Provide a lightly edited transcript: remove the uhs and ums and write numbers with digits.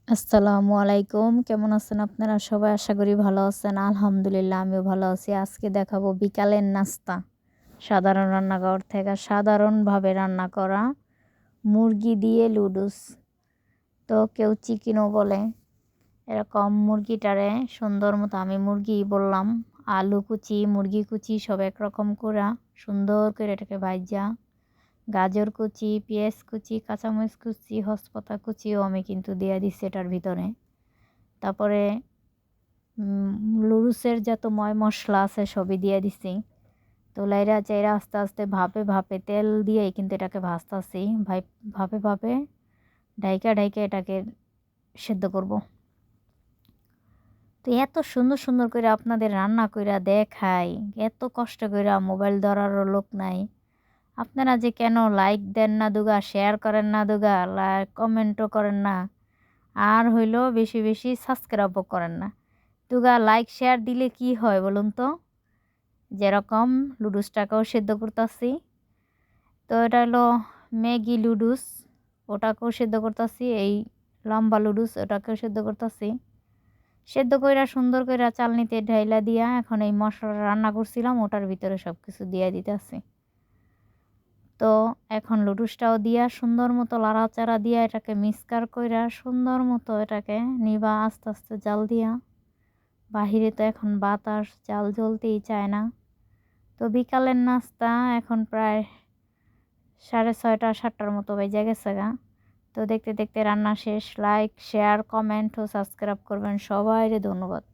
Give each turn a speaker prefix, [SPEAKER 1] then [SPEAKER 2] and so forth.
[SPEAKER 1] আসসালামু আলাইকুম। কেমন আছেন আপনারা সবাই? আশা করি ভালো আছেন। আলহামদুলিল্লাহ আমিও ভালো আছি। আজকে দেখাবো বিকালের নাস্তা। সাধারণ রান্নাঘর থেকে সাধারণভাবে রান্না করা মুরগি দিয়ে লুডুস। তো কেউ চিকেনও বলে। এরকম মুরগিটারে সুন্দর মতো আমি মুরগিই বললাম। আলু কুচি, মুরগি কুচি সব একরকম কইরা সুন্দর করে এটাকে ভাইজা গাজর কুচি, পেঁয়াজ কুচি, কাঁচামরিচ কুচি, হসপাতা কুচিও আমি কিন্তু দিয়া দিচ্ছি এটার ভিতরে। তারপরে লুডুসের যত মশলা আছে সবই দিয়ে দিছি। তো লাইরা চাইরা আস্তে আস্তে ভাপে ভাপে তেল দিয়েই কিন্তু এটাকে ভাজতাছি। ভাপে ভাপে ঢাইকা ঢাইকা এটাকে সেদ্ধ করব। তো এত সুন্দর সুন্দর করে আপনাদের রান্না কইরা দেখাই, এত কষ্ট কইরা মোবাইল ধরারও লোক নাই। আপনারা যে কেন লাইক দেন না দুগা, শেয়ার করেন না দুগা, কমেন্টও করেন না, আর হইলো বেশি বেশি সাবস্ক্রাইবও করেন না। দুগা লাইক শেয়ার দিলে কি হয় বলুন তো? যেরকম লুডুসটাকেও সেদ্ধ করতাছি। তো এটা হলো ম্যাগি লুডুস, ওটাকেও সেদ্ধ করতাছি। এই লম্বা লুডুস ওটাকেও সেদ্ধ করতাছি। সেদ্ধ কইরা সুন্দর কইরা চালনিতে ঢাইলা দিয়া এখন এই মশলাটা রান্না করছিলাম ওটার ভিতরে সব কিছু দিয়া দিতেছি। তো এখন লুডুসটাও দিয়া সুন্দর মতো লাড়াচাড়া দিয়া এটাকে মিক্সচার কইরা সুন্দর মতো এটাকে নিবা আস্তে আস্তে জাল দিয়া। বাহিরে তো এখন বাতাস, জাল জ্বলতেই চায় না। তো বিকালের নাস্তা এখন প্রায় 6:30 7টার মতো বেজে গেছে গা। তো দেখতে দেখতে রান্না শেষ। লাইক শেয়ার কমেন্ট ও সাবস্ক্রাইব করবেন। সবাইরে ধন্যবাদ।